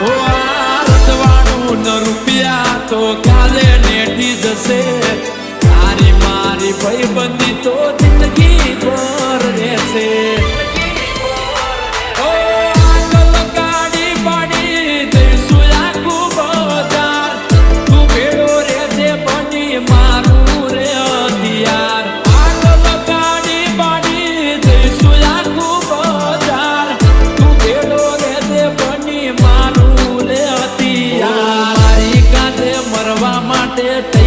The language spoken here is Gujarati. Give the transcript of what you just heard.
ઓ આ રજવાડું ન રૂપિયા તો કાલે નેઠી જશે તારી મારી ભાઈબંધી તો જિંદગી ભર રહેશે માટે